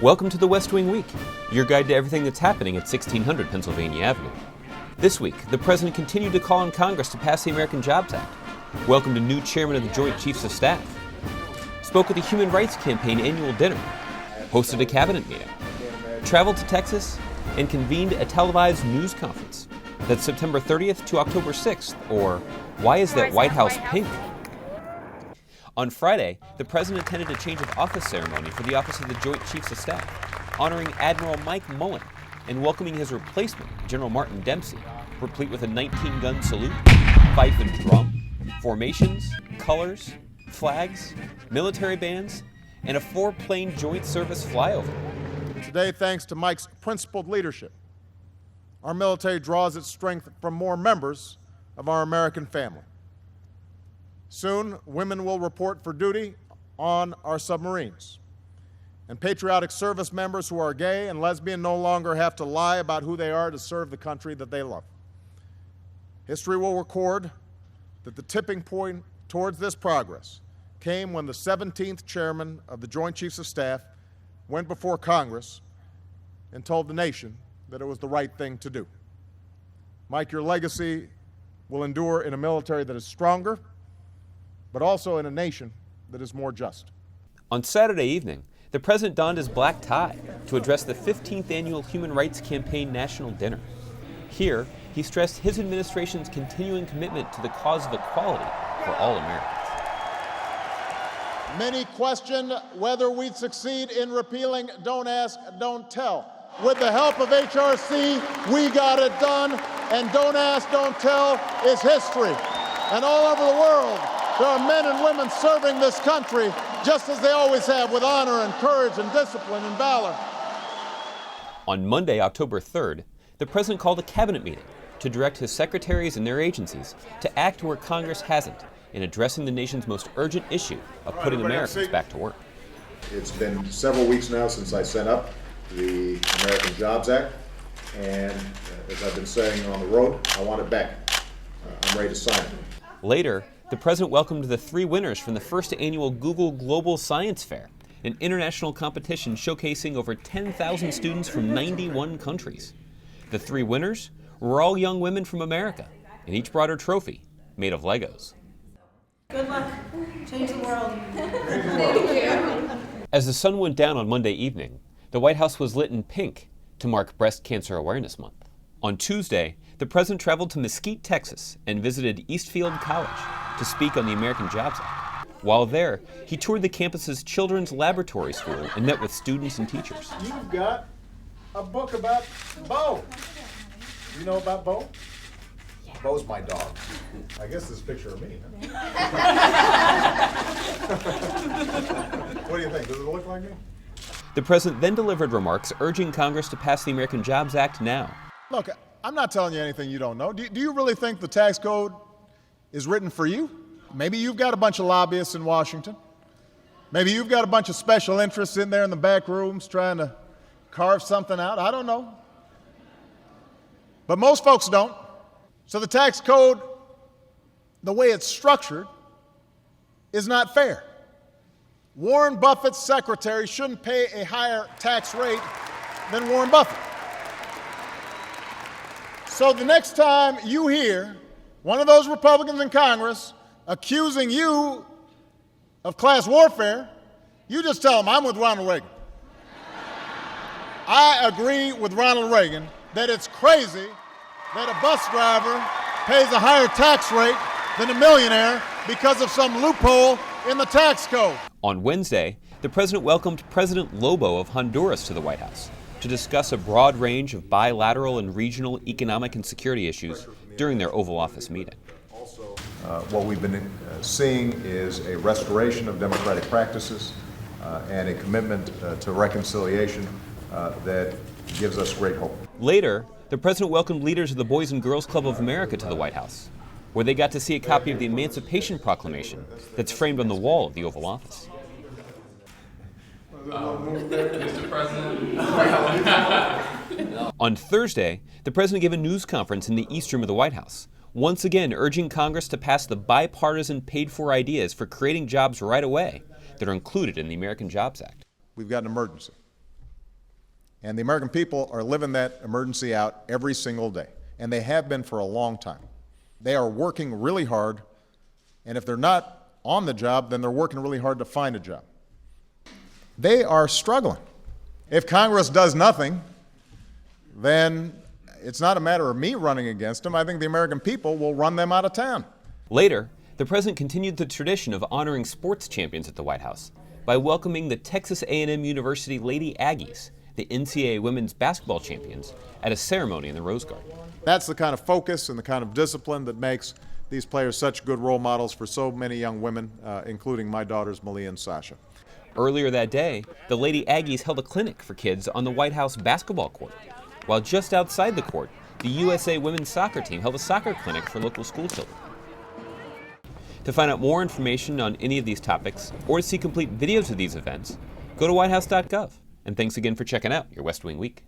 Welcome to the West Wing Week, your guide to everything that's happening at 1600 Pennsylvania Avenue. This week, the President continued to call on Congress to pass the American Jobs Act, welcomed a new chairman of the Joint Chiefs of Staff, spoke at the Human Rights Campaign annual dinner, hosted a cabinet meeting, traveled to Texas, and convened a televised news conference. That's September 30th to October 6th, or Why is that White House pink? On Friday, the President attended a change of office ceremony for the Office of the Joint Chiefs of Staff, honoring Admiral Mike Mullen and welcoming his replacement, General Martin Dempsey, replete with a 19-gun salute, fife and drum, formations, colors, flags, military bands, and a 4-plane joint service flyover. Today, thanks to Mike's principled leadership, our military draws its strength from more members of our American family. Soon, women will report for duty on our submarines. And patriotic service members who are gay and lesbian no longer have to lie about who they are to serve the country that they love. History will record that the tipping point towards this progress came when the 17th chairman of the Joint Chiefs of Staff went before Congress and told the nation that it was the right thing to do. Mike, your legacy will endure in a military that is stronger, but also in a nation that is more just. On Saturday evening, the President donned his black tie to address the 15th annual Human Rights Campaign National Dinner. Here, he stressed his administration's continuing commitment to the cause of equality for all Americans. Many question whether we'd succeed in repealing Don't Ask, Don't Tell. With the help of HRC, we got it done, and Don't Ask, Don't Tell is history. And all over the world, there are men and women serving this country just as they always have, with honor and courage and discipline and valor. On Monday, October 3rd, the President called a cabinet meeting to direct his secretaries and their agencies to act where Congress hasn't in addressing the nation's most urgent issue of putting Americans back to work. It's been several weeks now since I sent up the American Jobs Act, and as I've been saying on the road, I want it back. I'm ready to sign it. Later, the President welcomed the 3 winners from the first annual Google Global Science Fair, an international competition showcasing over 10,000 students from 91 countries. The 3 winners were all young women from America, and each brought a trophy made of Legos. Good luck. Change the world. Thank you. As the sun went down on Monday evening, the White House was lit in pink to mark Breast Cancer Awareness Month. On Tuesday, the President traveled to Mesquite, Texas, and visited Eastfield College to speak on the American Jobs Act. While there, he toured the campus's Children's Laboratory School and met with students and teachers. You've got a book about Bo. You know about Bo? Bo's my dog. I guess this is a picture of me. What do you think? Does it look like me? The President then delivered remarks urging Congress to pass the American Jobs Act now. Look, I'm not telling you anything you don't know. Do you really think the tax code is written for you? Maybe you've got a bunch of lobbyists in Washington. Maybe you've got a bunch of special interests in there in the back rooms trying to carve something out. I don't know. But most folks don't. So the tax code, the way it's structured, is not fair. Warren Buffett's secretary shouldn't pay a higher tax rate than Warren Buffett. So the next time you hear one of those Republicans in Congress accusing you of class warfare, you just tell them, I'm with Ronald Reagan. I agree with Ronald Reagan that it's crazy that a bus driver pays a higher tax rate than a millionaire because of some loophole in the tax code. On Wednesday, the President welcomed President Lobo of Honduras to the White House to discuss a broad range of bilateral and regional economic and security issues during their Oval Office meeting. What we've been seeing is a restoration of democratic practices and a commitment to reconciliation that gives us great hope. Later, the President welcomed leaders of the Boys and Girls Club of America to the White House, where they got to see a copy of the Emancipation Proclamation that's framed on the wall of the Oval Office. Mr. President. On Thursday, the President gave a news conference in the East Room of the White House, once again urging Congress to pass the bipartisan paid-for ideas for creating jobs right away that are included in the American Jobs Act. We've got an emergency. And the American people are living that emergency out every single day, and they have been for a long time. They are working really hard, and if they're not on the job, then they're working really hard to find a job. They are struggling. If Congress does nothing, then it's not a matter of me running against them. I think the American people will run them out of town. Later, the president continued the tradition of honoring sports champions at the White House by welcoming the Texas A&M University Lady Aggies, the NCAA women's basketball champions, at a ceremony in the Rose Garden. That's the kind of focus and the kind of discipline that makes these players such good role models for so many young women, including my daughters, Malia and Sasha. Earlier that day, the Lady Aggies held a clinic for kids on the White House basketball court, while just outside the court, the USA women's soccer team held a soccer clinic for local school children. To find out more information on any of these topics, or to see complete videos of these events, go to whitehouse.gov. And thanks again for checking out your West Wing Week.